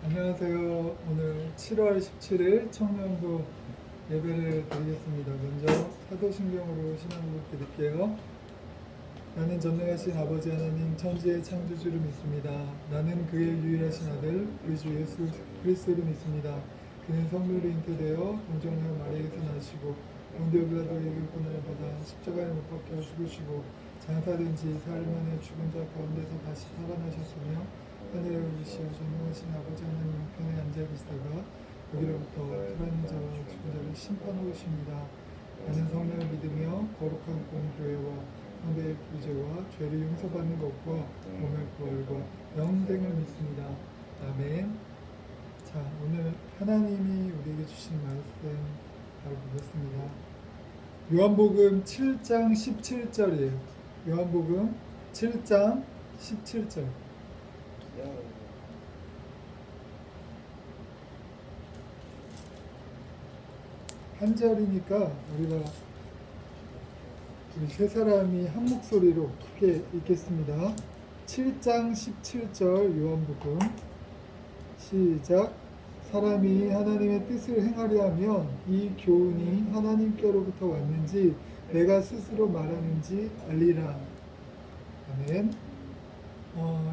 안녕하세요. 오늘 7월 17일 청년부 예배를 드리겠습니다. 먼저 사도신경으로 신앙을 드릴게요. 나는 전능하신 아버지 하나님 천지의 창조주를 믿습니다. 나는 그의 유일하신 아들 우리 주 예수 그리스도를 믿습니다. 그는 성령으로 잉태되어 동정녀 마리아에서 나시고 본디오 빌라도에게 고난을 받아 십자가에 못 박혀 죽으시고 장사된 지 사흘 만에 죽은 자 가운데서 다시 살아나셨으며 하늘에 오르시어 전능하신 아버지 하나님 편에 앉아 계시다가 여기로부터 살아있는 자와 죽은 자를 심판하고 오십니다. 나는 성령을 믿으며 거룩한 공교회와 상대의 구제와 죄를 용서받는 것과 몸의 부활과 영생을 믿습니다. 아멘. 자, 오늘 하나님이 우리에게 주신 말씀 바로 보겠습니다. 요한복음 7장 17절이에요. 요한복음 7장 17절. 한 절이니까 우리 세 사람이 한 목소리로 크게 읽겠습니다. 7장 17절 요한복음 시작. 사람이 하나님의 뜻을 행하려 하면 이 교훈이 하나님께로부터 왔는지 내가 스스로 말하는지 알리라. 아멘.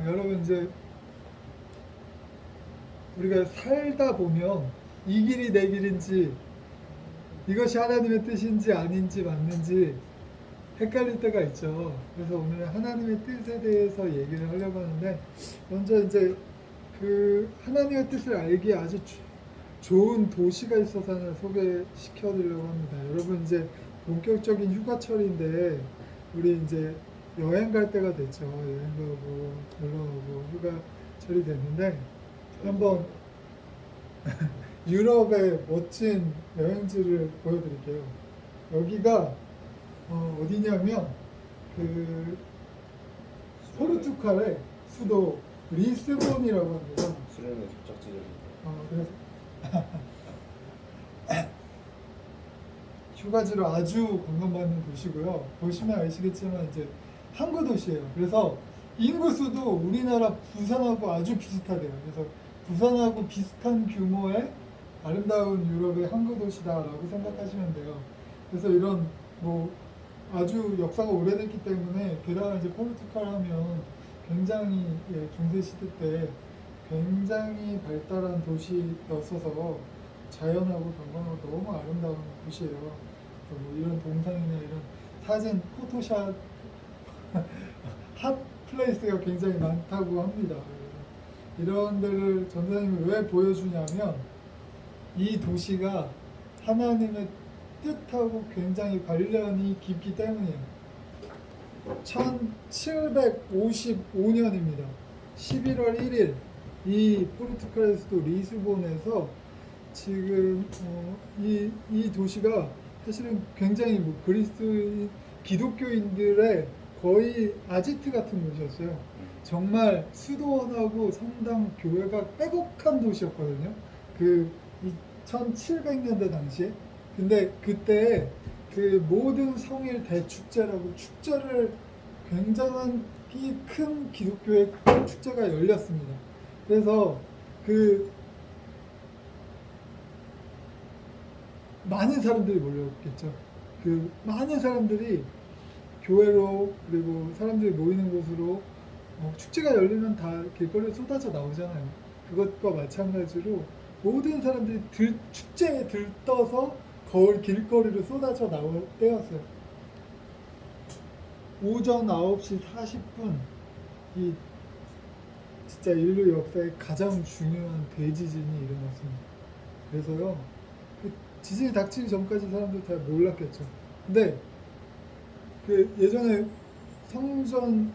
여러분 이제 우리가 살다 보면 이 길이 내 길인지 이것이 하나님의 뜻인지 아닌지 맞는지 헷갈릴 때가 있죠. 그래서 오늘 하나님의 뜻에 대해서 얘기를 하려고 하는데 먼저 이제 그 하나님의 뜻을 알기에 아주 좋은 도시가 있어서 하나 소개시켜 드리려고 합니다. 여러분 이제 본격적인 휴가철인데 우리 이제 여행 갈 때가 됐죠. 여행 가고 놀러 가고 휴가철이 됐는데 한번 유럽의 멋진 여행지를 보여드릴게요. 여기가 어디냐면 그 포르투갈의 수도 리스본이라고 합니다. 수련의 접착제를. 그래서 휴가지로 아주 관광받는 도시고요. 보시면 아시겠지만 이제 항구 도시예요. 그래서 인구수도 우리나라 부산하고 아주 비슷하대요. 그래서 부산하고 비슷한 규모의 아름다운 유럽의 항구 도시다라고 생각하시면 돼요. 그래서 이런 뭐 아주 역사가 오래됐기 때문에 게다가 이제 포르투갈 하면 굉장히 중세 시대 때 굉장히 발달한 도시였어서 자연하고 관광하고 너무 아름다운 곳이에요. 뭐 이런 동상이나 이런 사진, 포토샷 핫 플레이스가 굉장히 많다고 합니다. 이런 데를 전사님이 왜 보여주냐면 이 도시가 하나님의 뜻하고 굉장히 관련이 깊기 때문이에요. 1755년입니다. 11월 1일 이 포르투갈의 수도 리스본에서 지금 이 도시가 사실은 굉장히 뭐 그리스 기독교인들의 거의 아지트 같은 곳이었어요. 정말 수도원하고 성당 교회가 빼곡한 도시였거든요. 그 1700년대 당시에. 근데 그때 그 모든 성일 대축제라고 축제를 굉장한 큰 기독교의 큰 축제가 열렸습니다. 그래서 그 많은 사람들이 몰려오겠죠. 그 많은 사람들이 교회로 그리고 사람들이 모이는 곳으로 축제가 열리면 다 길거리에 쏟아져 나오잖아요. 그것과 마찬가지로 모든 사람들이 축제에 들떠서 거울 길거리로 쏟아져 나올 때였어요. 오전 9시 40분 이 진짜 인류 역사의 가장 중요한 대지진이 일어났습니다. 그래서요 그 지진이 닥치기 전까지 사람들 잘 몰랐겠죠. 근데 그 예전에 성당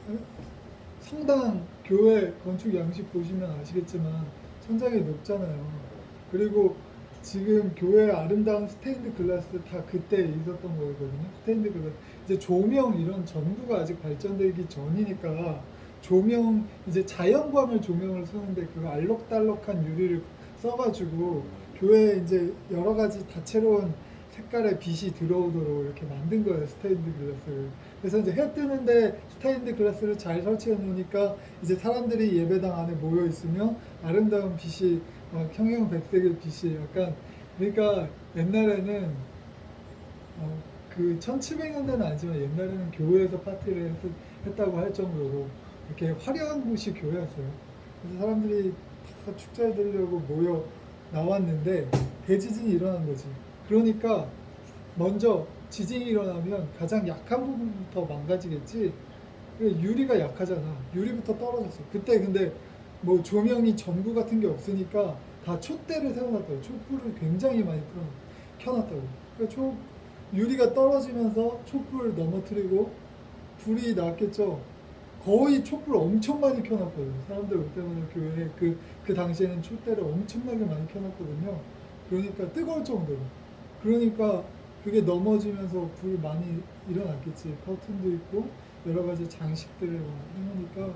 교회 건축 양식 보시면 아시겠지만 천장이 높잖아요. 그리고 지금 교회의 아름다운 스테인드 글라스 다 그때 있었던 거거든요. 스테인드 글라스. 이제 조명 이런 전구가 아직 발전되기 전이니까 조명 이제 자연광을 조명을 쓰는데 그 알록달록한 유리를 써가지고 교회에 이제 여러 가지 다채로운 색깔의 빛이 들어오도록 이렇게 만든 거예요, 스테인드 글라스를. 그래서 이제 해 뜨는데 스테인드 글라스를 잘 설치해 놓으니까 이제 사람들이 예배당 안에 모여 있으면 아름다운 빛이 막 형형백색의 빛이 약간, 그러니까 옛날에는 그 1700년대는 아니지만 옛날에는 교회에서 파티를 했다고 할 정도로 이렇게 화려한 곳이 교회였어요. 그래서 사람들이 다 축제를 들으려고 모여 나왔는데 대지진이 일어난 거지. 그러니까 먼저 지진이 일어나면 가장 약한 부분부터 망가지겠지. 유리가 약하잖아. 유리부터 떨어졌어. 그때 근데 뭐 조명이 전구 같은 게 없으니까 다 촛대를 세워놨다고. 촛불을 굉장히 많이 켜놨다고. 그러니까 유리가 떨어지면서 촛불을 넘어뜨리고 불이 났겠죠. 거의 촛불 엄청 많이 켜놨거든요. 사람들 올 때마다 교회에 그 당시에는 촛대를 엄청나게 많이 켜놨거든요. 그러니까 뜨거울 정도로. 그러니까 그게 넘어지면서 불 많이 일어났겠지. 커튼도 있고 여러 가지 장식들을 해놓으니까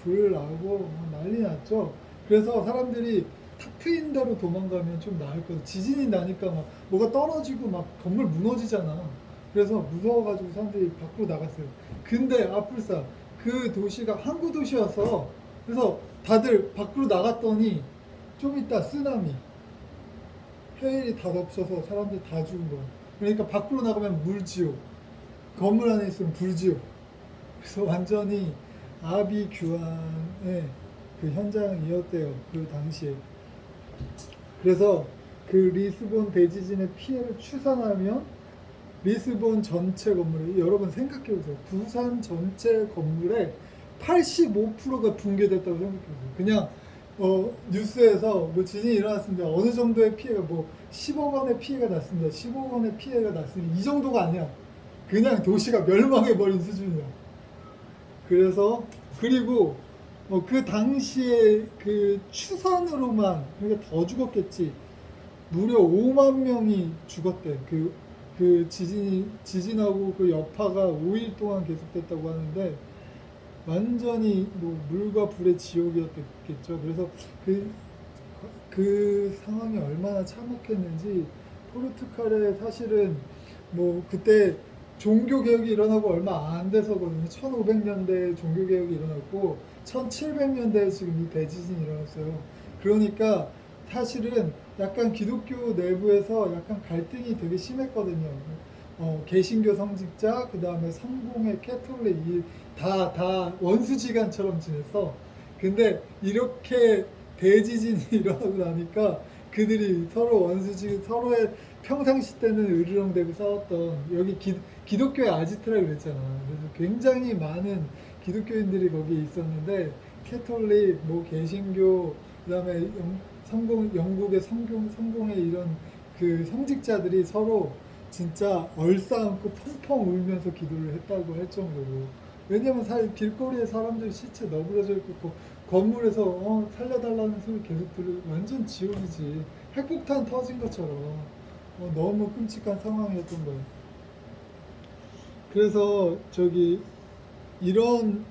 불 나고 난리 났죠. 그래서 사람들이 탁 트인 대로 도망가면 좀 나을 거예요. 지진이 나니까 막 뭐가 떨어지고 막 건물 무너지잖아. 그래서 무서워가지고 사람들이 밖으로 나갔어요. 근데 아플싸 그 도시가 항구 도시여서 그래서 다들 밖으로 나갔더니 좀 이따 쓰나미, 해일이 다 덮쳐서 사람들 다 죽은 거야. 그러니까 밖으로 나가면 물지옥, 건물 안에 있으면 불지옥. 그래서 완전히 아비규환의 그 현장이었대요. 그 당시에. 그래서 그 리스본 대지진의 피해를 추산하면 리스본 전체 건물에, 여러분 생각해보세요. 부산 전체 건물의 85%가 붕괴됐다고 생각해보세요. 그냥 뉴스에서 뭐 지진이 일어났습니다. 어느 정도의 피해가 뭐 10억 원의 피해가 났습니다. 10억 원의 피해가 났습니다. 이 정도가 아니야. 그냥 도시가 멸망해버린 수준이야. 그래서 그리고 그 당시에 그 추산으로만, 그러니까 더 죽었겠지. 무려 5만 명이 죽었대. 그 지진하고 그 여파가 5일 동안 계속됐다고 하는데 완전히 뭐 물과 불의 지옥이었겠죠. 그래서 그 상황이 얼마나 참혹했는지. 포르투갈에 사실은 뭐 그때 종교개혁이 일어나고 얼마 안 돼서거든요. 1500년대에 종교개혁이 일어났고 1700년대에 지금 이 대지진이 일어났어요. 그러니까 사실은 약간 기독교 내부에서 약간 갈등이 되게 심했거든요. 개신교 성직자, 그 다음에 성공회, 캐톨릭, 다 원수지간처럼 지냈어. 근데 이렇게 대지진이 일어나고 나니까 그들이 서로 서로의 평상시 때는 으르렁대고 싸웠던, 여기 기독교의 아지트라 그랬잖아. 그래서 굉장히 많은 기독교인들이 거기 있었는데 캐톨릭, 뭐 개신교, 그다음에 영국의 성공의 이런 그 성직자들이 서로 진짜 얼싸안고 펑펑 울면서 기도를 했다고 할 정도로. 왜냐면 길거리에 사람들 시체 너부러져 있고 건물에서 살려달라는 소리 계속 들으고 완전 지옥이지. 핵폭탄 터진 것처럼 너무 끔찍한 상황이었던 거예요. 그래서 이런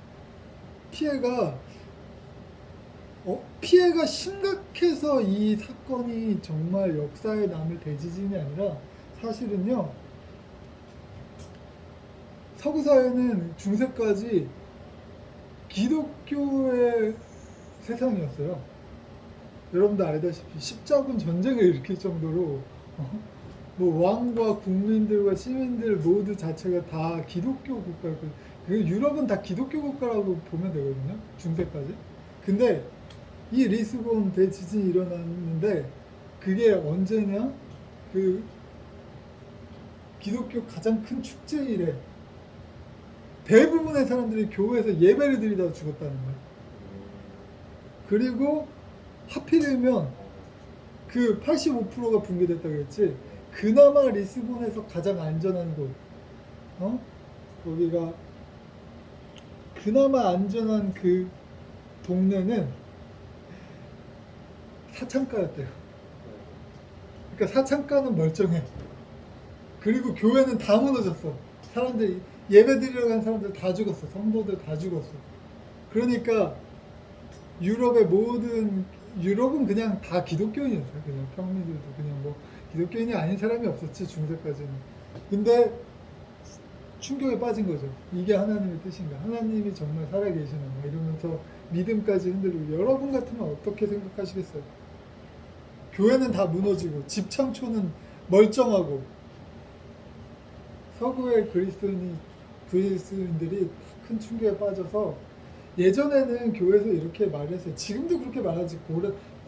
피해가 심각해서 이 사건이 정말 역사에 남을 대지진이 아니라 사실은요, 서구 사회는 중세까지 기독교의 세상이었어요. 여러분도 알다시피 십자군 전쟁을 일으킬 정도로 뭐 왕과 국민들과 시민들 모두 자체가 다 기독교 국가였고, 유럽은 다 기독교 국가라고 보면 되거든요. 중세까지. 근데 이 리스본 대지진이 일어났는데 그게 언제냐? 그 기독교 가장 큰 축제일에 대부분의 사람들이 교회에서 예배를 드리다가 죽었다는 거예요. 그리고 하필이면 그 85%가 붕괴됐다고 그랬지. 그나마 리스본에서 가장 안전한 곳, 거기가 그나마 안전한 그 동네는 사창가였대요. 그러니까 사창가는 멀쩡해. 그리고 교회는 다 무너졌어. 사람들이 예배 드리러 간 사람들 다 죽었어. 성도들 다 죽었어. 그러니까 유럽의 모든 유럽은 그냥 다 기독교인이었어요. 그냥 평민들도 그냥 뭐 기독교인이 아닌 사람이 없었지 중세까지는. 근데 충격에 빠진 거죠. 이게 하나님의 뜻인가? 하나님이 정말 살아계시나? 뭐 이러면서 믿음까지 흔들리고 여러분 같으면 어떻게 생각하시겠어요? 교회는 다 무너지고 집창초는 멀쩡하고 서구의 그리스도인들이 큰 충격에 빠져서 예전에는 교회에서 이렇게 말했어요. 지금도 그렇게 말하지.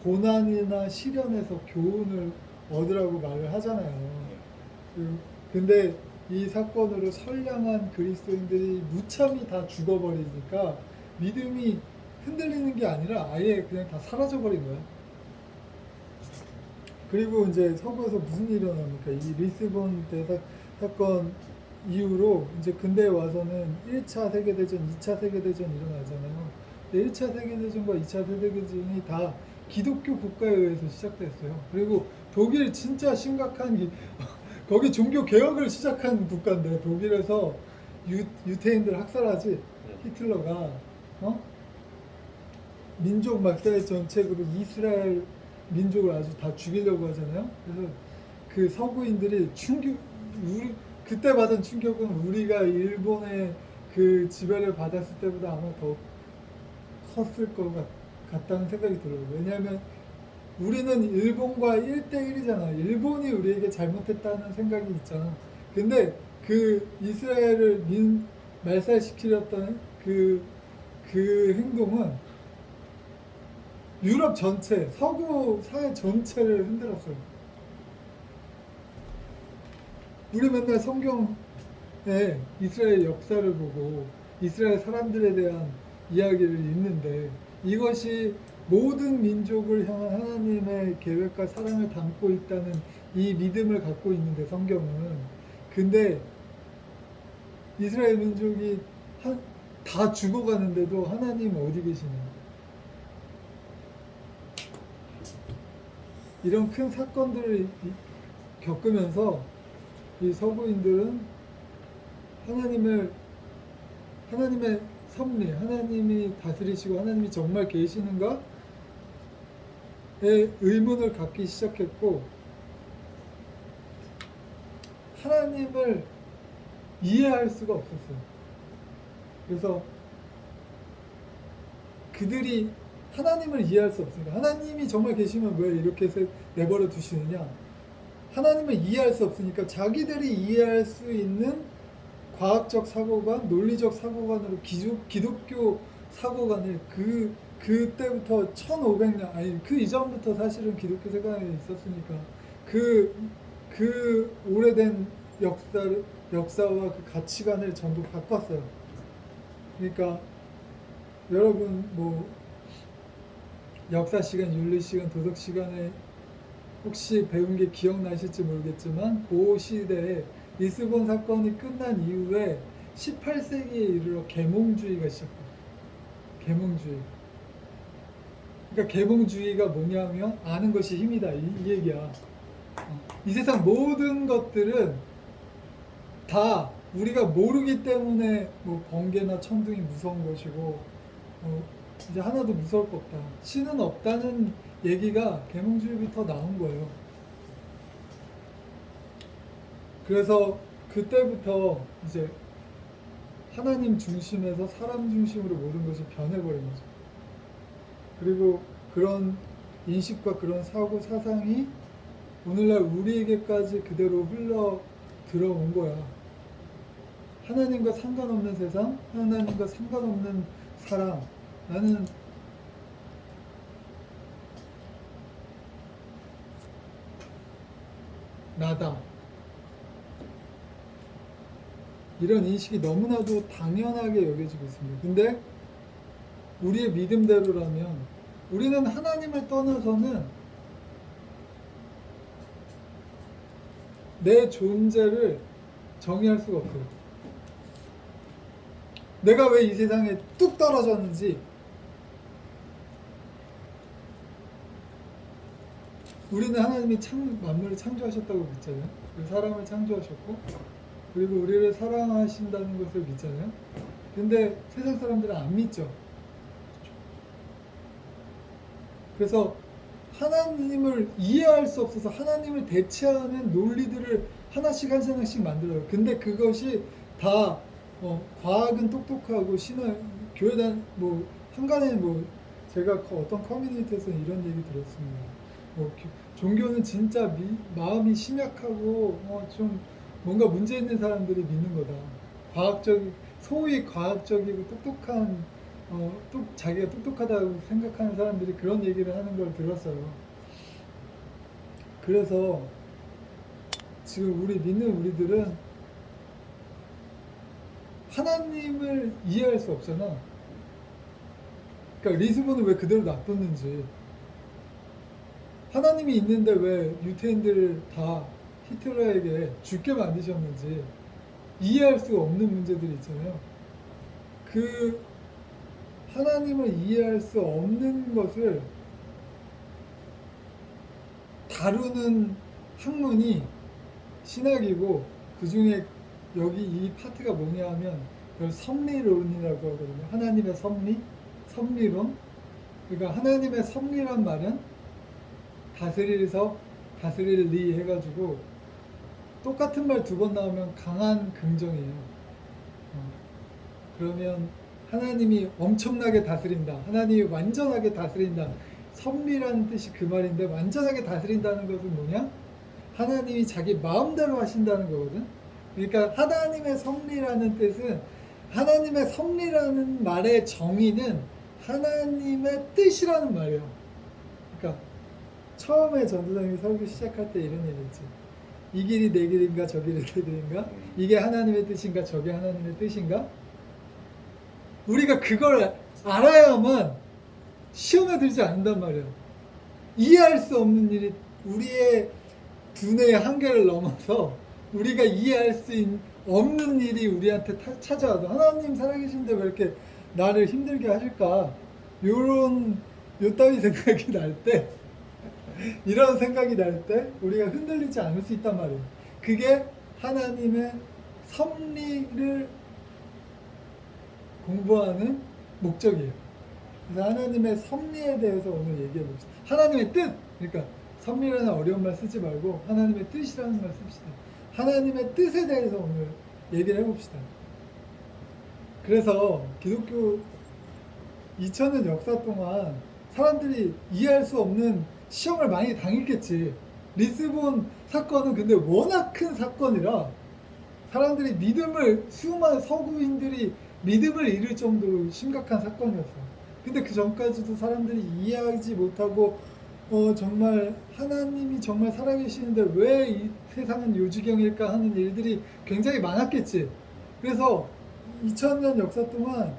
고난이나 시련에서 교훈을 얻으라고 말을 하잖아요. 근데 이 사건으로 선량한 그리스도인들이 무참히 다 죽어버리니까 믿음이 흔들리는 게 아니라 아예 그냥 다 사라져버린 거야. 그리고 이제 서구에서 무슨 일이 일어납니까? 이 리스본 사건 이후로 이제 근대에 와서는 1차 세계대전, 2차 세계대전 일어나잖아요. 1차 세계대전과 2차 세계대전이 다 기독교 국가에 의해서 시작됐어요. 그리고 독일 진짜 심각한 거기 종교 개혁을 시작한 국가인데 독일에서 유태인들 학살하지 히틀러가 민족 막살 정책으로 이스라엘 민족을 아주 다 죽이려고 하잖아요. 그래서 그 서구인들이 그때 받은 충격은 우리가 일본의 그 지배를 받았을 때보다 아마 더 컸을 것 같다는 생각이 들어요. 왜냐하면 우리는 일본과 1대1이잖아. 일본이 우리에게 잘못했다는 생각이 있잖아. 근데 그 이스라엘을 말살시키렸던 그 행동은 유럽 전체, 서구 사회 전체를 흔들었어요. 우리 맨날 성경에 이스라엘 역사를 보고 이스라엘 사람들에 대한 이야기를 읽는데 이것이 모든 민족을 향한 하나님의 계획과 사랑을 담고 있다는 이 믿음을 갖고 있는데 성경은 근데 이스라엘 민족이 다 죽어가는데도 하나님 어디 계시냐 이런 큰 사건들을 겪으면서 이 서구인들은 하나님의 섭리, 하나님이 다스리시고 하나님이 정말 계시는가에 의문을 갖기 시작했고 하나님을 이해할 수가 없었어요. 그래서 그들이 하나님을 이해할 수 없으니까 하나님이 정말 계시면 왜 이렇게 내버려 두시느냐 하나님을 이해할 수 없으니까 자기들이 이해할 수 있는 과학적 사고관, 논리적 사고관으로 기독교 사고관을 그때부터 1500년 아니 그 이전부터 사실은 기독교 세관에 있었으니까 그 오래된 역사와 그 가치관을 전부 바꿨어요. 그러니까 여러분 뭐 역사 시간, 윤리 시간, 도덕 시간에 혹시 배운 게 기억나실지 모르겠지만 그 시대에 리스본 사건이 끝난 이후에 18세기에 이르러 계몽주의가 시작돼요. 계몽주의. 그러니까 계몽주의가 뭐냐면 아는 것이 힘이다 이 얘기야. 이 세상 모든 것들은 다 우리가 모르기 때문에 뭐 번개나 천둥이 무서운 것이고 이제 하나도 무서울 거 없다. 신은 없다는 얘기가 계몽주의부터 나온 거예요. 그래서 그때부터 이제 하나님 중심에서 사람 중심으로 모든 것이 변해버린 거죠. 그리고 그런 인식과 그런 사고 사상이 오늘날 우리에게까지 그대로 흘러 들어온 거야. 하나님과 상관없는 세상, 하나님과 상관없는 사랑. 나는 나다. 이런 인식이 너무나도 당연하게 여겨지고 있습니다. 근데 우리의 믿음대로라면 우리는 하나님을 떠나서는 내 존재를 정의할 수가 없어요. 내가 왜 이 세상에 뚝 떨어졌는지 우리는 하나님이 만물을 창조하셨다고 믿잖아요. 사람을 창조하셨고 그리고 우리를 사랑하신다는 것을 믿잖아요. 근데 세상 사람들은 안 믿죠. 그래서 하나님을 이해할 수 없어서 하나님을 대체하는 논리들을 하나씩 하나씩 만들어요. 근데 그것이 다 과학은 똑똑하고 신앙 교회단 뭐 한간에 뭐 제가 어떤 커뮤니티에서 이런 얘기 들었습니다. 종교는 진짜 마음이 심약하고 좀 뭔가 문제 있는 사람들이 믿는 거다. 소위 과학적이고 똑똑한 자기가 똑똑하다고 생각하는 사람들이 그런 얘기를 하는 걸 들었어요. 그래서 지금 믿는 우리들은 하나님을 이해할 수 없잖아. 그러니까 리스본을 왜 그대로 놔뒀는지, 하나님이 있는데 왜 유태인들을 다 히틀러에게 죽게 만드셨는지 이해할 수 없는 문제들이 있잖아요. 그 하나님을 이해할 수 없는 것을 다루는 학문이 신학이고, 그 중에 여기 이 파트가 뭐냐 하면 그걸 섭리론이라고 하거든요. 하나님의 섭리론. 그러니까 하나님의 섭리란 말은 다스릴 리 해가지고 똑같은 말 두 번 나오면 강한 긍정이에요. 그러면 하나님이 엄청나게 다스린다, 하나님이 완전하게 다스린다. 섭리라는 뜻이 그 말인데, 완전하게 다스린다는 것은 뭐냐? 하나님이 자기 마음대로 하신다는 거거든. 그러니까 하나님의 섭리라는 뜻은, 하나님의 섭리라는 말의 정의는 하나님의 뜻이라는 말이에요. 그러니까 처음에 전도사님이 설교 시작할 때 이런 얘기했지. 이 길이 내 길인가 저 길이 내 길인가? 이게 하나님의 뜻인가 저게 하나님의 뜻인가? 우리가 그걸 알아야만 시험에 들지 않는단 말이에요. 이해할 수 없는 일이 우리의 두뇌의 한계를 넘어서 우리가 이해할 수 없는 일이 우리한테 찾아와도, 하나님 살아계신데 왜 이렇게 나를 힘들게 하실까? 요따위 생각이 날 때, 이런 생각이 날 때 우리가 흔들리지 않을 수 있단 말이에요. 그게 하나님의 섭리를 공부하는 목적이에요. 그래서 하나님의 섭리에 대해서 오늘 얘기해 봅시다. 하나님의 뜻! 그러니까 섭리라는 어려운 말 쓰지 말고 하나님의 뜻이라는 말 씁시다. 하나님의 뜻에 대해서 오늘 얘기를 해봅시다. 그래서 기독교 2000년 역사 동안 사람들이 이해할 수 없는 시험을 많이 당했겠지. 리스본 사건은 근데 워낙 큰 사건이라 사람들이 수많은 서구인들이 믿음을 잃을 정도로 심각한 사건이었어. 근데 그 전까지도 사람들이 이해하지 못하고 정말 하나님이 정말 살아계시는데 왜 이 세상은 요지경일까 하는 일들이 굉장히 많았겠지. 그래서 2000년 역사 동안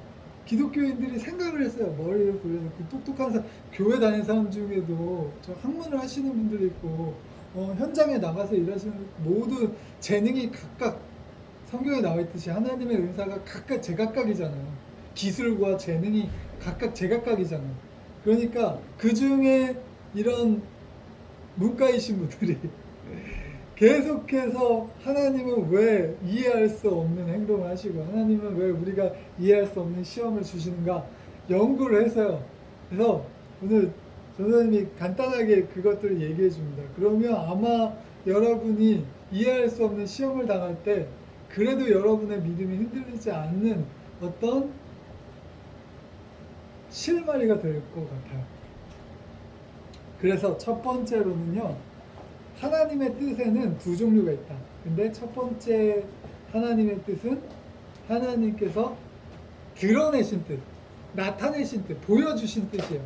기독교인들이 생각을 했어요. 머리를 굴려서 똑똑한 교회 다니는 사람 중에도 저 학문을 하시는 분들이 있고 현장에 나가서 일하시는 모두 재능이 각각 성경에 나와 있듯이 하나님의 은사가 각각 제각각이잖아요. 기술과 재능이 각각 제각각이잖아요. 그러니까 그 중에 이런 문과이신 분들이 계속해서 하나님은 왜 이해할 수 없는 행동을 하시고 하나님은 왜 우리가 이해할 수 없는 시험을 주시는가 연구를 했어요. 그래서 오늘 전도사님이 간단하게 그것들을 얘기해 줍니다. 그러면 아마 여러분이 이해할 수 없는 시험을 당할 때 그래도 여러분의 믿음이 흔들리지 않는 어떤 실마리가 될 것 같아요. 그래서 첫 번째로는요, 하나님의 뜻에는 두 종류가 있다. 근데 첫 번째 하나님의 뜻은 하나님께서 드러내신 뜻, 나타내신 뜻, 보여주신 뜻이에요.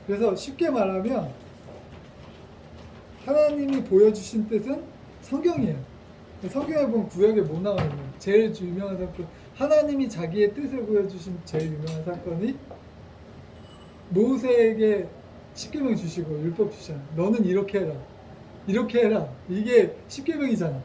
그래서 쉽게 말하면 하나님이 보여주신 뜻은 성경이에요. 성경에 보면 구약에 뭐 나와 있나요? 제일 유명한 사건, 하나님이 자기의 뜻을 보여주신 제일 유명한 사건이 모세에게 십계명 주시고 율법 주시잖아요. 너는 이렇게 해라, 이렇게 해라. 이게 십계명이잖아.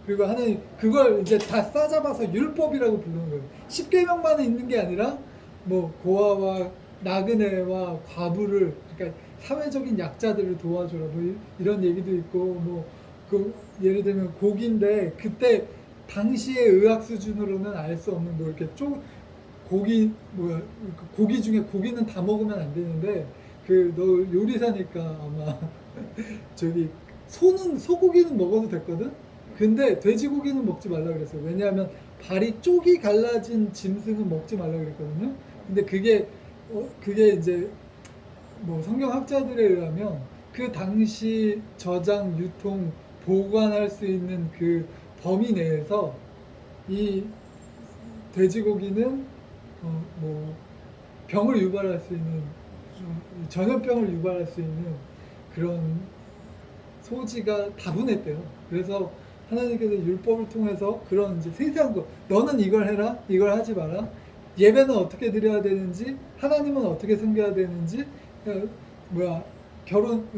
그리고 하나님 그걸 이제 다 싸잡아서 율법이라고 부르는 거예요. 십계명만 있는 게 아니라 뭐 고아와 나그네와 과부를, 그러니까 사회적인 약자들을 도와줘라, 뭐 이런 얘기도 있고, 뭐 그 예를 들면 고기인데 그때 당시의 의학 수준으로는 알 수 없는 뭐 이렇게 고기 중에 고기는 다 먹으면 안 되는데 그 너 요리사니까 아마 저기 소고기는 먹어도 됐거든. 근데 돼지고기는 먹지 말라 그랬어요. 왜냐하면 발이 쪽이 갈라진 짐승은 먹지 말라 그랬거든요. 근데 그게 이제 뭐 성경학자들에 의하면 그 당시 저장, 유통, 보관할 수 있는 그 범위 내에서 이 돼지고기는 뭐 병을 유발할 수 있는 전염병을 유발할 수 있는 그런 소지가 다분했대요. 그래서 하나님께서 율법을 통해서 그런 이제 세세한 거, 너는 이걸 해라, 이걸 하지 마라. 예배는 어떻게 드려야 되는지, 하나님은 어떻게 섬겨야 되는지, 뭐야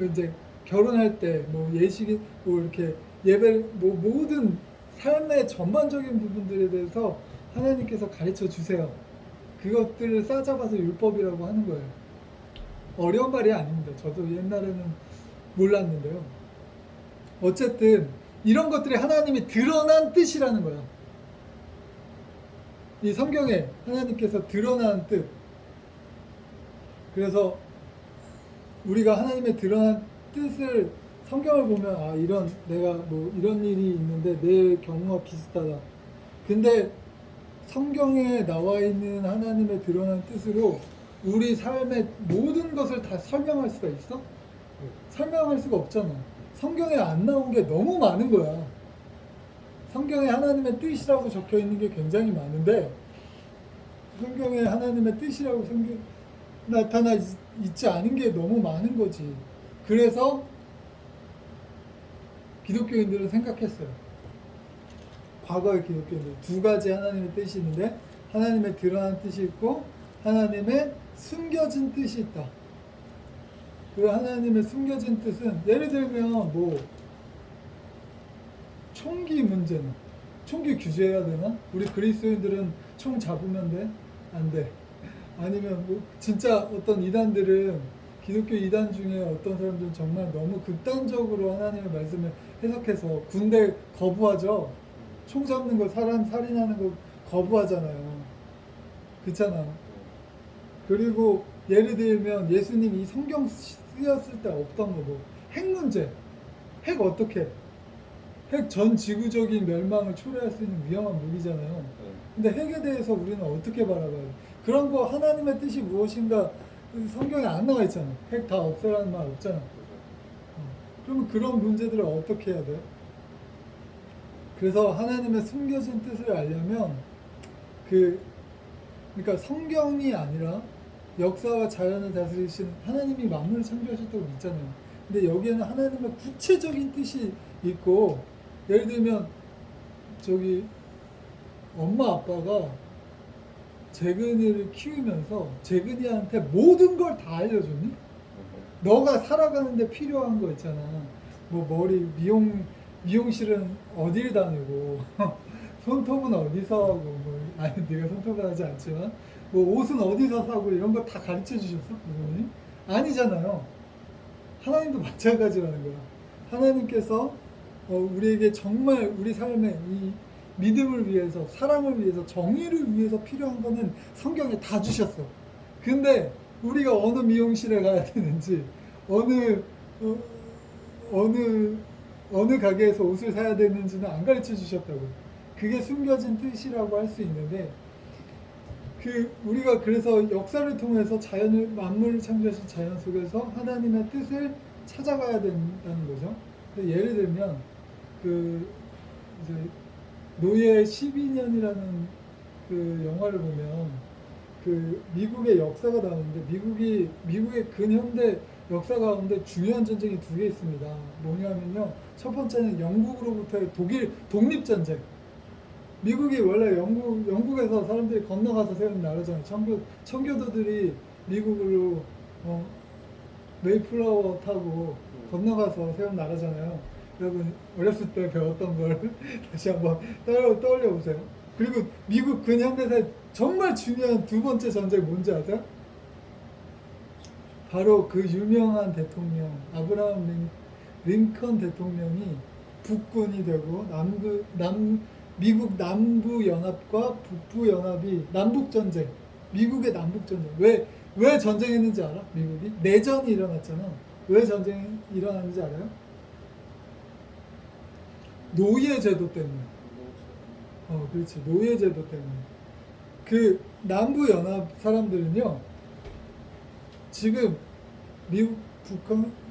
이제 결혼할 때 뭐 예식이 뭐 이렇게 예배 뭐 모든 삶의 전반적인 부분들에 대해서 하나님께서 가르쳐 주세요. 그것들을 싸잡아서 율법이라고 하는 거예요. 어려운 말이 아닙니다. 저도 옛날에는 몰랐는데요. 어쨌든 이런 것들이 하나님이 드러난 뜻이라는 거야. 이 성경에 하나님께서 드러난 뜻. 그래서 우리가 하나님의 드러난 뜻을 성경을 보면 내가 뭐 이런 일이 있는데 내 경우와 비슷하다. 근데 성경에 나와 있는 하나님의 드러난 뜻으로 우리 삶의 모든 것을 다 설명할 수가 있어? 설명할 수가 없잖아. 성경에 안 나온 게 너무 많은 거야. 성경에 하나님의 뜻이라고 적혀 있는 게 굉장히 많은데 성경에 하나님의 뜻이라고 나타나 있지 않은 게 너무 많은 거지. 그래서 기독교인들은 생각했어요. 과거의 기독교인들 두 가지 하나님의 뜻이 있는데 하나님의 드러난 뜻이 있고 하나님의 숨겨진 뜻이 있다. 그 하나님의 숨겨진 뜻은 예를 들면 뭐 총기 문제는 총기 규제해야 되나? 우리 그리스도인들은 총 잡으면 돼? 안 돼. 아니면 뭐 진짜 어떤 이단들은 기독교 이단 중에 어떤 사람들은 정말 너무 극단적으로 하나님의 말씀을 해석해서 군대 거부하죠. 총 잡는 거, 사람 살인하는 거 거부하잖아요. 그렇잖아. 그리고 예를 들면 예수님이 이 성경 쓰였을 때 없던 거 뭐 핵 문제. 핵 어떻게? 핵 전 지구적인 멸망을 초래할 수 있는 위험한 무기잖아요. 근데 핵에 대해서 우리는 어떻게 바라봐요? 그런 거 하나님의 뜻이 무엇인가 성경에 안 나와 있잖아. 핵 다 없애라는 말 없잖아. 그러면 그런 문제들을 어떻게 해야 돼? 그래서 하나님의 숨겨진 뜻을 알려면 그러니까 성경이 아니라 역사와 자연을 다스리신 하나님이 만물을 창조하셨다고 믿잖아요. 근데 여기에는 하나님의 구체적인 뜻이 있고 예를 들면 저기 엄마 아빠가 재근이를 키우면서 재근이한테 모든 걸 다 알려줬니? 너가 살아가는데 필요한 거 있잖아. 뭐 머리 미용실은 어딜 다니고 손톱은 어디서 하고 뭐 아니 네가 손톱은 하지 않지만 뭐 옷은 어디서 사고 이런 거 다 가르쳐 주셨어? 부모님? 아니잖아요. 하나님도 마찬가지라는 거야. 하나님께서 우리에게 정말 우리 삶의 이 믿음을 위해서 사랑을 위해서 정의를 위해서 필요한 거는 성경에 다 주셨어. 근데 우리가 어느 미용실에 가야 되는지 어느 가게에서 옷을 사야 되는지는 안 가르쳐 주셨다고. 그게 숨겨진 뜻이라고 할 수 있는데 우리가 그래서 역사를 통해서 만물을 창조하신 자연 속에서 하나님의 뜻을 찾아가야 된다는 거죠. 예를 들면 이제 노예 12년이라는 그 영화를 보면 미국의 역사가 나오는데 미국의 근현대 역사 가운데 중요한 전쟁이 두 개 있습니다. 뭐냐면요. 첫 번째는 영국으로부터의 독일 독립전쟁. 미국이 원래 영국에서 사람들이 건너가서 세운 나라잖아요. 청교도들이 미국으로 메이플라워 타고 건너가서 세운 나라잖아요. 여러분 어렸을 때 배웠던 걸 다시 한번 떠올려 보세요. 그리고 미국 근현대사의 정말 중요한 두 번째 전쟁 뭔지 아세요? 바로 그 유명한 대통령 아브라함 링컨 대통령이 북군이 되고 미국 남부 연합과 북부 연합이 남북 전쟁, 미국의 남북 전쟁. 왜 왜 전쟁했는지 알아? 미국이? 내전이 일어났잖아. 왜 전쟁이 일어났는지 알아요? 노예제도 때문에. 그렇지. 노예제도 때문에. 그 남부 연합 사람들은요, 지금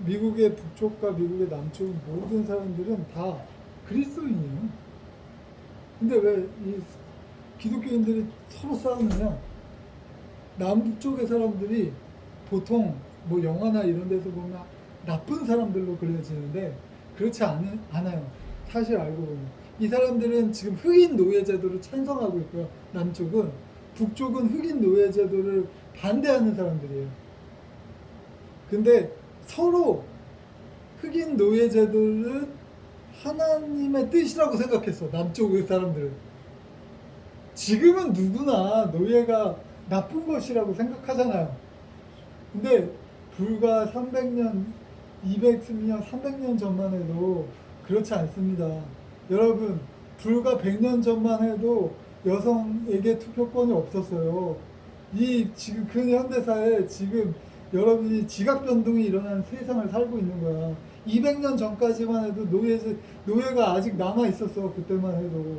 미국의 북쪽과 미국의 남쪽 모든 사람들은 다 그리스도인이에요. 근데 왜 이 기독교인들이 서로 싸우느냐? 남쪽의 사람들이 보통 뭐 영화나 이런 데서 보면 나쁜 사람들로 그려지는데 그렇지 않아요. 사실 알고 보면 이 사람들은 지금 흑인 노예 제도를 찬성하고 있고요. 남쪽은, 북쪽은 흑인 노예 제도를 반대하는 사람들이에요. 근데 서로 흑인 노예 제도를 하나님의 뜻이라고 생각했어. 남쪽의 사람들은. 지금은 누구나 노예가 나쁜 것이라고 생각하잖아요. 근데 불과 300년, 200년, 300년 전만 해도 그렇지 않습니다. 여러분, 불과 100년 전만 해도 여성에게 투표권이 없었어요. 이 지금 근현대사에 지금 여러분이 지각 변동이 일어난 세상을 살고 있는 거야. 200년 전까지만 해도 노예가 아직 남아 있었어. 그때만 해도.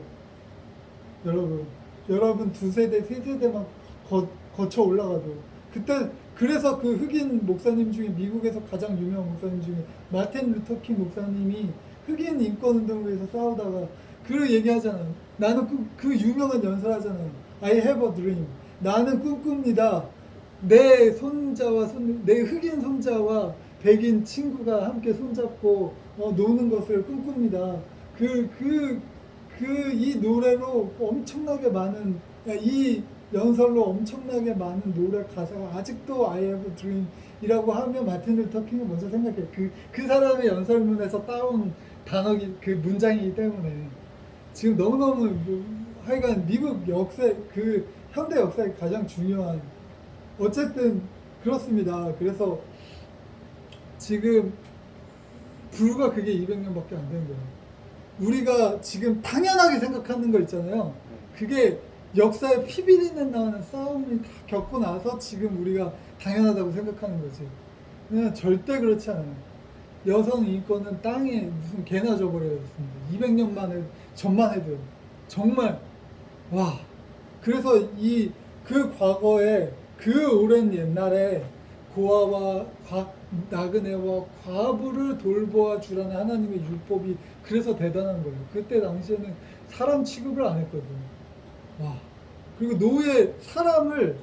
여러분 두 세대, 세 세대만 거쳐 올라가도. 그때, 그래서 그 흑인 목사님 중에, 미국에서 가장 유명한 목사님 중에 마틴 루터 킹 목사님이 흑인 인권 운동을 위해서 싸우다가 그 얘기하잖아요. 나는 그 유명한 연설하잖아요. I have a dream. 나는 꿈꿉니다. 내 흑인 손자와 백인 친구가 함께 손잡고 노는 것을 꿈꿉니다. 이 노래로 엄청나게 많은, 이 연설로 엄청나게 많은 노래 가사가 아직도 I have a dream 이라고 하면 마틴 루터 킹을 먼저 생각해요. 그 사람의 연설문에서 따온 단어기, 그 문장이기 때문에. 지금 너무너무, 하여간 미국 현대 역사의 가장 중요한, 어쨌든 그렇습니다. 그래서 지금 불과 그게 200년밖에 안 된 거예요. 우리가 지금 당연하게 생각하는 거 있잖아요. 그게 역사에 피비린내 나는 싸움을 다 겪고 나서 지금 우리가 당연하다고 생각하는 거지. 그냥 절대 그렇지 않아요. 여성 인권은 땅에 무슨 개나 져버렸습니다. 200년 전만 해도 정말, 와. 그래서 그 과거에, 그 오랜 옛날에 고아와 나그네와 과부를 돌보아 주라는 하나님의 율법이 그래서 대단한 거예요. 그때 당시에는 사람 취급을 안 했거든요. 와. 그리고 사람을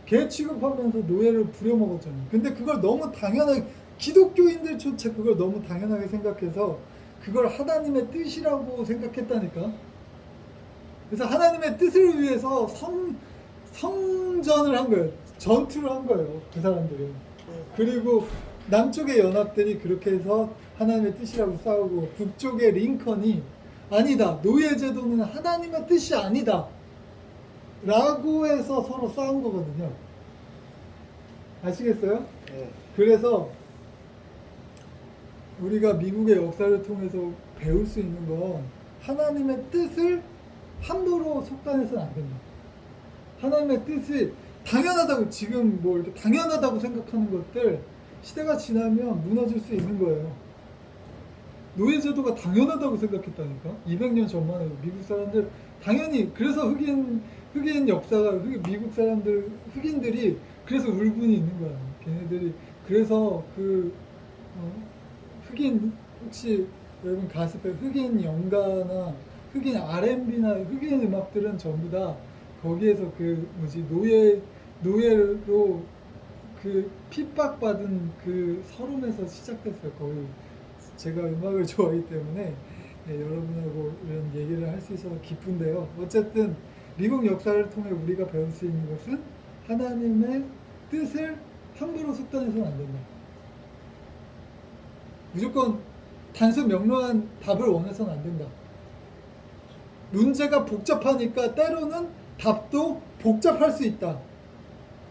개 취급하면서 노예를 부려먹었잖아요. 근데 그걸 너무 당연하게, 기독교인들조차 그걸 너무 당연하게 생각해서 그걸 하나님의 뜻이라고 생각했다니까. 그래서 하나님의 뜻을 위해서 성전을 한 거예요. 전투를 한 거예요. 그 사람들은. 그리고 남쪽의 연합들이 그렇게 해서 하나님의 뜻이라고 싸우고, 북쪽의 링컨이 아니다, 노예제도는 하나님의 뜻이 아니다 라고 해서 서로 싸운 거거든요. 아시겠어요? 네. 그래서 우리가 미국의 역사를 통해서 배울 수 있는 건, 하나님의 뜻을 함부로 속단해서는 안 된다. 하나님의 뜻이 당연하다고, 지금 뭐 이렇게 당연하다고 생각하는 것들, 시대가 지나면 무너질 수 있는 거예요. 노예제도가 당연하다고 생각했다니까. 200년 전만 해도 미국 사람들 당연히, 그래서 흑인 역사가, 미국 사람들, 흑인들이 그래서 울분이 있는 거야. 걔네들이 그래서 흑인, 혹시 여러분 가스펠, 흑인 연가나 흑인 R&B나 흑인 음악들은 전부 다 거기에서 노예로 핍박받은 서름에서 시작됐어요. 거의 제가 음악을 좋아하기 때문에 여러분하고 이런 얘기를 할 수 있어서 기쁜데요. 어쨌든 미국 역사를 통해 우리가 배울 수 있는 것은, 하나님의 뜻을 함부로 속단해서는 안 된다. 무조건 단순 명료한 답을 원해서는 안 된다. 문제가 복잡하니까 때로는 답도 복잡할 수 있다.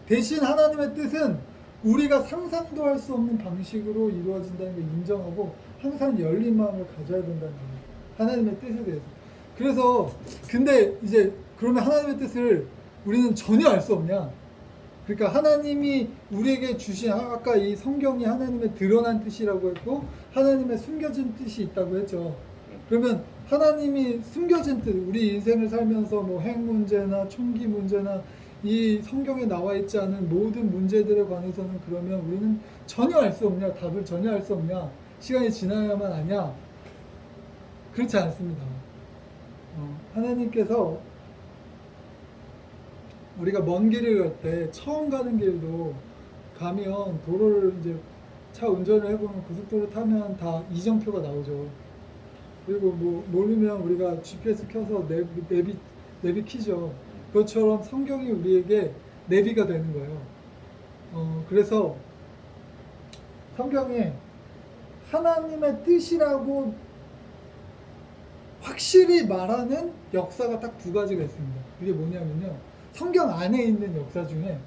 대신 하나님의 뜻은 우리가 상상도 할 수 없는 방식으로 이루어진다는 걸 인정하고 항상 열린 마음을 가져야 된다는 거예요. 하나님의 뜻에 대해서. 그래서 근데 이제 그러면 하나님의 뜻을 우리는 전혀 알 수 없냐? 그러니까 하나님이 우리에게 주신 아까 이 성경이 하나님의 드러난 뜻이라고 했고 하나님의 숨겨진 뜻이 있다고 했죠. 그러면 하나님이 숨겨진 뜻, 우리 인생을 살면서 뭐 핵 문제나 총기 문제나 이 성경에 나와 있지 않은 모든 문제들에 관해서는 그러면 우리는 전혀 알 수 없냐? 답을 전혀 알 수 없냐? 시간이 지나야만 아냐? 그렇지 않습니다. 하나님께서 우리가 먼 길을 갈 때 처음 가는 길도 가면 도로를 이제 차 운전을 해보면 고속도로 타면 다 이정표가 나오죠. 그리고 뭐 모르면 우리가 GPS 켜서 내비 키죠. 그것처럼 성경이 우리에게 내비가 되는 거예요. 그래서 성경에 하나님의 뜻이라고 확실히 말하는 역사가 딱 두 가지가 있습니다. 그게 뭐냐면요. 성경 안에 있는 역사 중에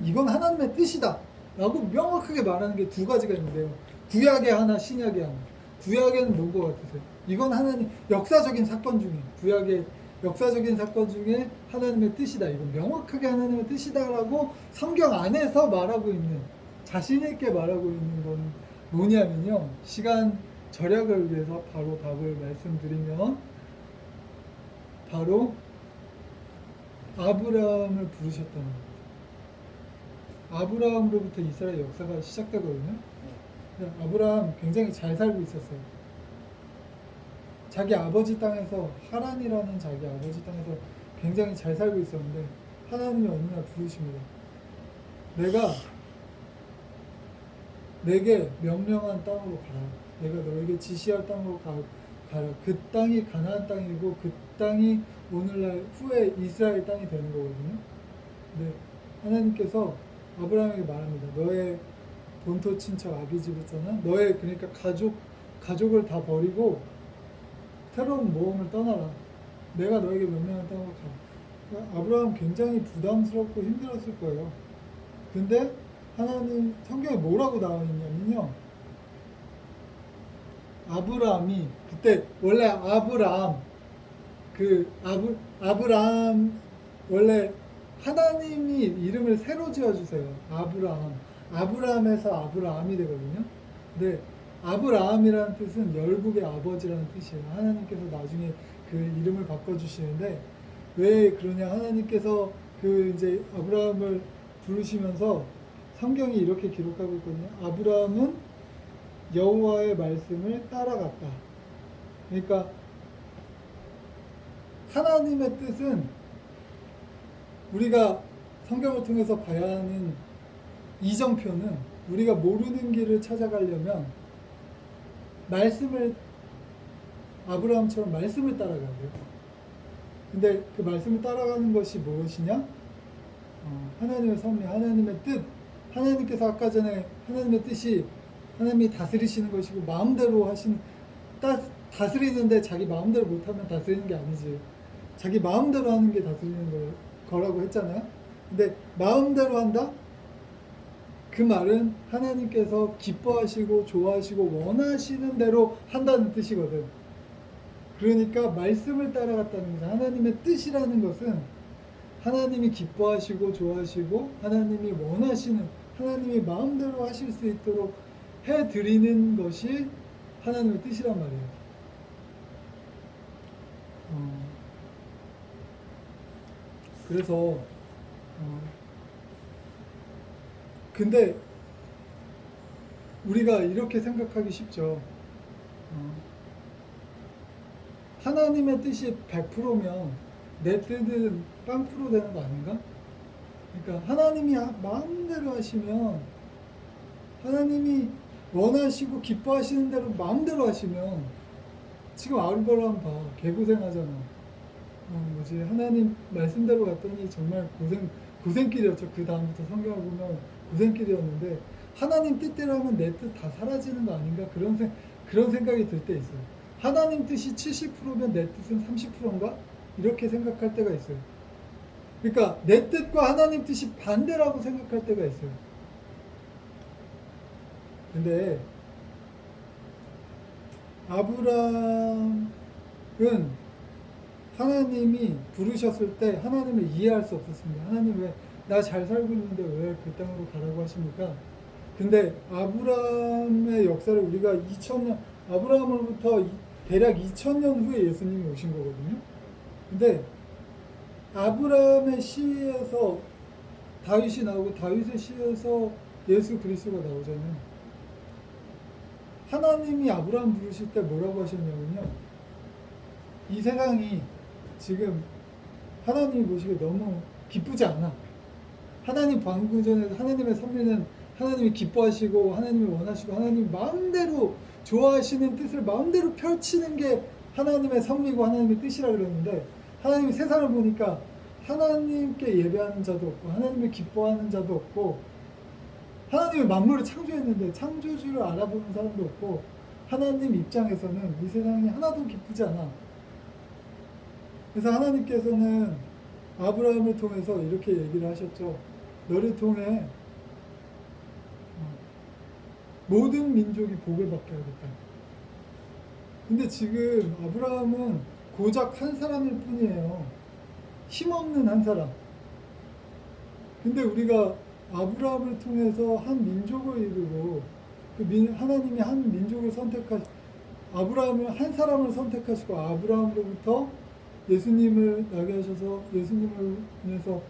이건 하나님의 뜻이다 라고 명확하게 말하는 게 두 가지가 있는데요. 구약의 하나, 신약의 하나. 구약에는 뭔 것 같으세요? 이건 하나님 역사적인 사건 중에 구약의 역사적인 사건 중에 하나님의 뜻이다. 이건 명확하게 하나님의 뜻이다라고 성경 안에서 말하고 있는 자신 있게 말하고 있는 건 뭐냐면요. 시간 절약을 위해서 바로 답을 말씀드리면 바로 아브라함을 부르셨다는 겁니다. 아브라함으로부터 이스라엘 역사가 시작되거든요. 아브라함 굉장히 잘 살고 있었어요. 자기 아버지 땅에서 하란이라는 자기 아버지 땅에서 굉장히 잘 살고 있었는데 하나님이 어느 날 부르십니다. 내가 내게 명령한 땅으로 가라. 내가 너에게 지시할 땅으로 가라. 그 땅이 가나안 땅이고 그 땅이 오늘날 후에 이스라엘 땅이 되는 거거든요. 근데 하나님께서 아브라함에게 말합니다. 너의 본토 친척 아비집이잖아. 너의 그러니까 가족을 다 버리고 새로운 모험을 떠나라. 내가 너에게 명령한 땅으로 가. 아브라함 굉장히 부담스럽고 힘들었을 거예요. 근데 하나님 성경에 뭐라고 나와 있냐면요. 아브라함이 그때 원래 아브라함 원래 하나님이 이름을 새로 지어주세요. 아브라함에서 아브라함이 되거든요. 근데 아브라함이라는 뜻은 열국의 아버지라는 뜻이에요. 하나님께서 나중에 그 이름을 바꿔주시는데 왜 그러냐? 하나님께서 그 이제 아브라함을 부르시면서 성경이 이렇게 기록하고 있거든요. 아브라함은 여호와의 말씀을 따라갔다. 그러니까 하나님의 뜻은 우리가 성경을 통해서 봐야 하는 이정표는 우리가 모르는 길을 찾아가려면 아브라함처럼 말씀을 따라가야 돼요. 근데 그 말씀을 따라가는 것이 무엇이냐? 하나님의 섭리, 하나님의 뜻. 하나님께서 아까 전에 하나님의 뜻이 하나님이 다스리시는 것이고 마음대로 다스리는데 자기 마음대로 못하면 다스리는 게 아니지. 자기 마음대로 하는 게 다스리는 거라고 했잖아요. 근데 마음대로 한다? 그 말은 하나님께서 기뻐하시고 좋아하시고 원하시는 대로 한다는 뜻이거든. 그러니까 말씀을 따라갔다는 거죠. 하나님의 뜻이라는 것은 하나님이 기뻐하시고 좋아하시고 하나님이 원하시는 하나님이 마음대로 하실 수 있도록 해드리는 것이 하나님의 뜻이란 말이에요. 그래서 근데 우리가 이렇게 생각하기 쉽죠. 하나님의 뜻이 100%면 내 뜻은 0% 되는 거 아닌가? 그러니까 하나님이 마음대로 하시면 하나님이 원하시고 기뻐하시는 대로 마음대로 하시면 지금 아브라함 봐. 개고생하잖아. 하나님 말씀대로 갔더니 정말 고생길이었죠. 그 다음부터 성경을 보면 고생길이었는데 하나님 뜻대로 하면 내 뜻 다 사라지는 거 아닌가? 그런 생각이 들 때 있어요. 하나님 뜻이 70%면 내 뜻은 30%인가? 이렇게 생각할 때가 있어요. 그러니까 내 뜻과 하나님 뜻이 반대라고 생각할 때가 있어요. 근데 아브라함은 하나님이 부르셨을 때 하나님을 이해할 수 없었습니다. 하나님 왜 나 잘 살고 있는데 왜 그 땅으로 가라고 하십니까? 근데 아브라함의 역사를 우리가 2000년, 아브라함으로부터 대략 2000년 후에 예수님이 오신 거거든요. 근데 아브라함의 씨에서 다윗이 나오고 다윗의 씨에서 예수 그리스도가 나오잖아요. 하나님이 아브라함 부르실 때 뭐라고 하셨냐면요. 이 세상이 지금 하나님이 보시기에 너무 기쁘지 않아. 하나님 방구전에서 하나님의 섭리는 하나님이 기뻐하시고 하나님이 원하시고 하나님 마음대로 좋아하시는 뜻을 마음대로 펼치는 게 하나님의 섭리고 하나님의 뜻이라 그러는데 하나님이 세상을 보니까 하나님께 예배하는 자도 없고 하나님을 기뻐하는 자도 없고 하나님이 만물을 창조했는데 창조주를 알아보는 사람도 없고 하나님 입장에서는 이 세상이 하나도 기쁘지 않아. 그래서 하나님께서는 아브라함을 통해서 이렇게 얘기를 하셨죠. 너를 통해 모든 민족이 복을 받게 하겠다. 근데 지금 아브라함은 고작 한 사람일 뿐이에요. 힘없는 한 사람. 근데 우리가 아브라함을 통해서 한 민족을 이루고 하나님이 한 민족을 아브라함을 한 사람을 선택하시고 아브라함으로부터 예수님을 나게 하셔서 예수님을 인해서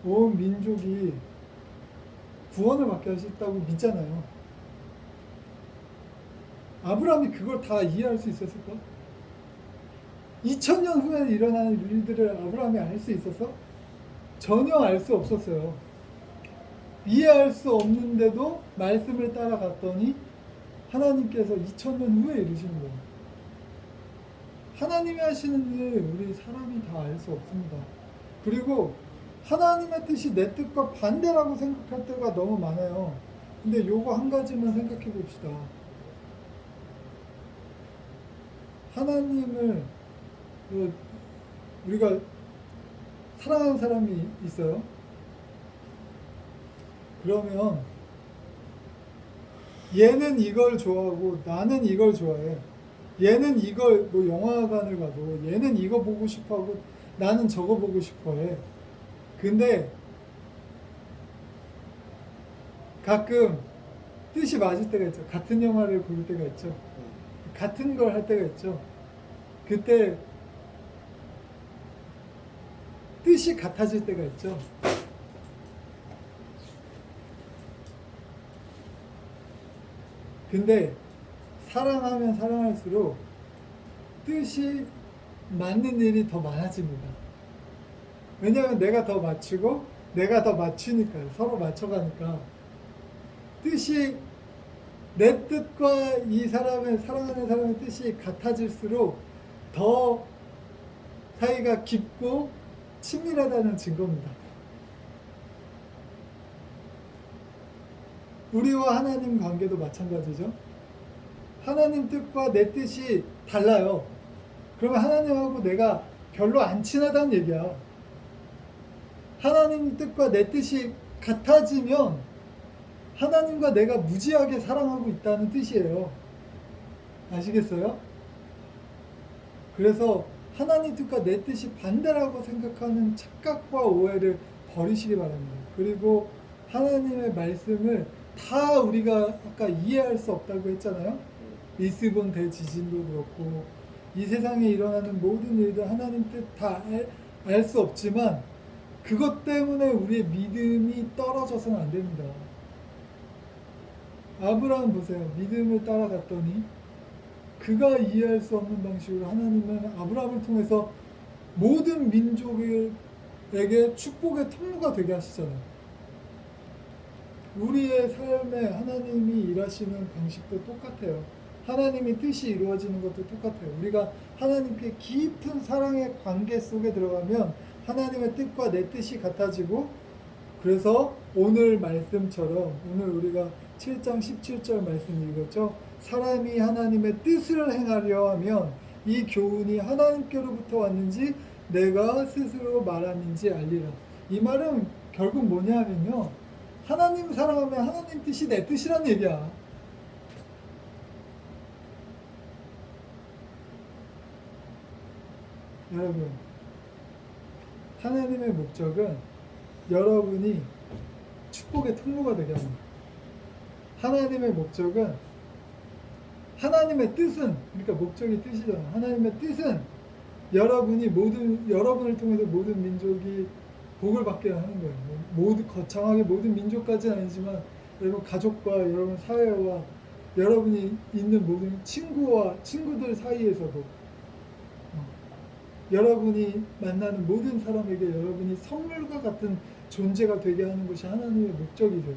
온 민족이 구원을 받게 하셨다고 믿잖아요. 아브라함이 그걸 다 이해할 수 있었을까? 2000년 후에 일어나는 일들을 아브라함이 알 수 있었어? 전혀 알 수 없었어요. 이해할 수 없는데도 말씀을 따라갔더니 하나님께서 2000년 후에 이루시는 거예요. 하나님이 하시는 일 우리 사람이 다 알 수 없습니다. 그리고 하나님의 뜻이 내 뜻과 반대라고 생각할 때가 너무 많아요. 근데 요거 한 가지만 생각해 봅시다. 하나님을 우리가 사랑하는 사람이 있어요. 그러면 얘는 이걸 좋아하고 나는 이걸 좋아해. 얘는 이걸 뭐 영화관을 가도 얘는 이거 보고 싶어하고 나는 저거 보고 싶어해. 근데 가끔 뜻이 맞을 때가 있죠. 같은 영화를 볼 때가 있죠. 같은 걸 할 때가 있죠. 그때 뜻이 같아질 때가 있죠. 근데 사랑하면 사랑할수록 뜻이 맞는 일이 더 많아집니다. 왜냐하면 내가 더 맞추고 내가 더 맞추니까요. 서로 맞춰가니까 뜻이 내 뜻과 이 사람의 사랑하는 사람의 뜻이 같아질수록 더 사이가 깊고 친밀하다는 증거입니다. 우리와 하나님 관계도 마찬가지죠. 하나님 뜻과 내 뜻이 달라요. 그러면 하나님하고 내가 별로 안 친하다는 얘기야. 하나님 뜻과 내 뜻이 같아지면 하나님과 내가 무지하게 사랑하고 있다는 뜻이에요. 아시겠어요? 그래서 하나님 뜻과 내 뜻이 반대라고 생각하는 착각과 오해를 버리시기 바랍니다. 그리고 하나님의 말씀을 다 우리가 아까 이해할 수 없다고 했잖아요. 리스본 대지진도 그렇고 이 세상에 일어나는 모든 일들 하나님 뜻 다 알 수 없지만 그것 때문에 우리의 믿음이 떨어져서는 안 됩니다. 아브라함 보세요. 믿음을 따라갔더니 그가 이해할 수 없는 방식으로 하나님은 아브라함을 통해서 모든 민족에게 축복의 통로가 되게 하시잖아요. 우리의 삶에 하나님이 일하시는 방식도 똑같아요. 하나님의 뜻이 이루어지는 것도 똑같아요. 우리가 하나님께 깊은 사랑의 관계 속에 들어가면 하나님의 뜻과 내 뜻이 같아지고 그래서 오늘 말씀처럼 오늘 우리가 7장 17절 말씀 읽었죠. 사람이 하나님의 뜻을 행하려 하면 이 교훈이 하나님께로부터 왔는지 내가 스스로 말하는지 알리라. 이 말은 결국 뭐냐 하면요. 하나님 사랑하면 하나님 뜻이 내 뜻이란 얘기야. 여러분, 하나님의 목적은 여러분이 축복의 통로가 되게 합니다. 하나님의 목적은, 하나님의 뜻은, 그러니까 목적이 뜻이잖아요. 하나님의 뜻은 여러분을 통해서 모든 민족이 복을 받게 하는 거예요. 거창하게 모든 민족까지는 아니지만 여러분 가족과 여러분 사회와 여러분이 있는 모든 친구들 사이에서도 여러분이 만나는 모든 사람에게 여러분이 선물과 같은 존재가 되게 하는 것이 하나님의 목적이죠.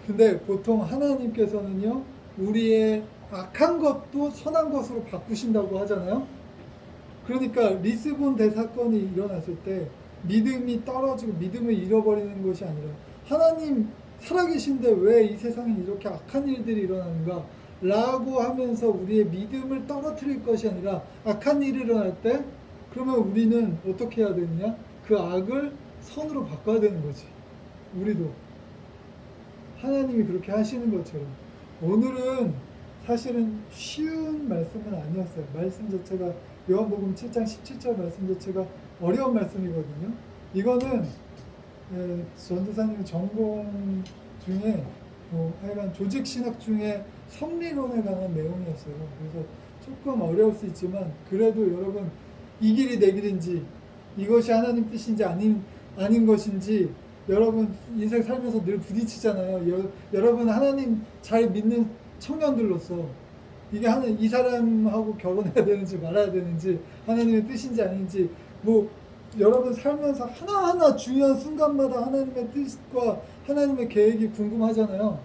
근데 보통 하나님께서는요, 우리의 악한 것도 선한 것으로 바꾸신다고 하잖아요. 그러니까 리스본 대사건이 일어났을 때 믿음이 떨어지고 믿음을 잃어버리는 것이 아니라 하나님 살아계신데 왜 이 세상에 이렇게 악한 일들이 일어나는가 라고 하면서 우리의 믿음을 떨어뜨릴 것이 아니라 악한 일이 일어날 때 그러면 우리는 어떻게 해야 되느냐? 그 악을 선으로 바꿔야 되는 거지. 우리도 하나님이 그렇게 하시는 것처럼. 오늘은 사실은 쉬운 말씀은 아니었어요. 말씀 자체가 요한복음 7장 17절 말씀 자체가 어려운 말씀이거든요. 이거는 전도사님 전공 중에 하여간 조직신학 중에 섭리론에 관한 내용이었어요. 그래서 조금 어려울 수 있지만 그래도 여러분 이 길이 내 길인지 이것이 하나님 뜻인지 아닌 것인지 여러분 인생 살면서 늘 부딪히잖아요. 여러분 하나님 잘 믿는 청년들로서 이게 이 사람하고 결혼해야 되는지 말아야 되는지 하나님의 뜻인지 아닌지 여러분 살면서 하나하나 중요한 순간마다 하나님의 뜻과 하나님의 계획이 궁금하잖아요.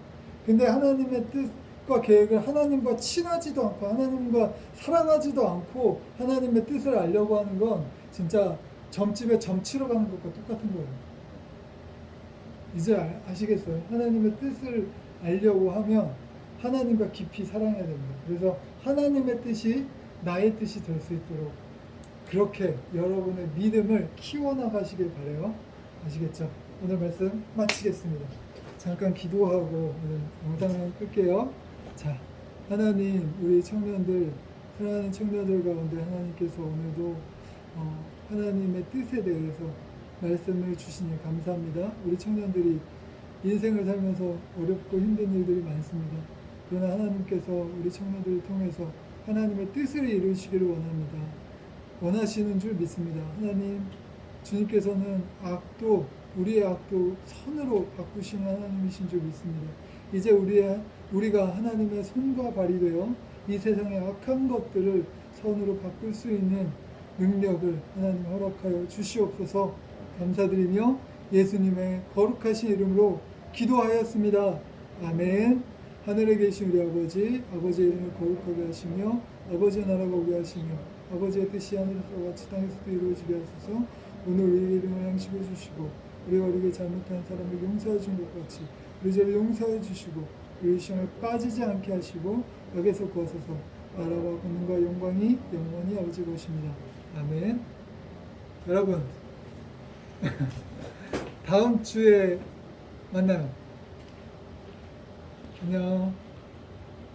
근데 하나님의 뜻과 계획을 하나님과 친하지도 않고 하나님과 사랑하지도 않고 하나님의 뜻을 알려고 하는 건 진짜 점집에 점 치러 가는 것과 똑같은 거예요. 이제 아시겠어요? 하나님의 뜻을 알려고 하면 하나님과 깊이 사랑해야 됩니다. 그래서 하나님의 뜻이 나의 뜻이 될 수 있도록 그렇게 여러분의 믿음을 키워나가시길 바라요. 아시겠죠? 오늘 말씀 마치겠습니다. 잠깐 기도하고 오늘 영상을 끌게요. 자, 하나님, 우리 청년들, 사랑하는 청년들 가운데 하나님께서 오늘도 하나님의 뜻에 대해서 말씀을 주시니 감사합니다. 우리 청년들이 인생을 살면서 어렵고 힘든 일들이 많습니다. 그러나 하나님께서 우리 청년들을 통해서 하나님의 뜻을 이루시기를 원합니다. 원하시는 줄 믿습니다. 하나님, 주님께서는 우리의 악도 선으로 바꾸시는 하나님이신 줄 믿습니다. 이제 우리가 하나님의 손과 발이 되어 이 세상의 악한 것들을 선으로 바꿀 수 있는 능력을 하나님 허락하여 주시옵소서. 감사드리며 예수님의 거룩하신 이름으로 기도하였습니다. 아멘. 하늘에 계신 우리 아버지의 이름을 거룩하게 하시며 아버지의 나라가 오게 하시며 아버지의 뜻이 하늘에서 같이 땅에서도 이루어지게 하소서. 오늘 우리의 이름을 양식을 주시고 우리가 우리에게 잘못한 사람을 용서해 준 것 같이 우리 죄를 용서해 주시고 우리 시험에 빠지지 않게 하시고 악에서 구하소서. 나라와 권능과 영광이 영원히 아버지 것입니다. 아멘. 여러분 다음 주에 만나요. 안녕.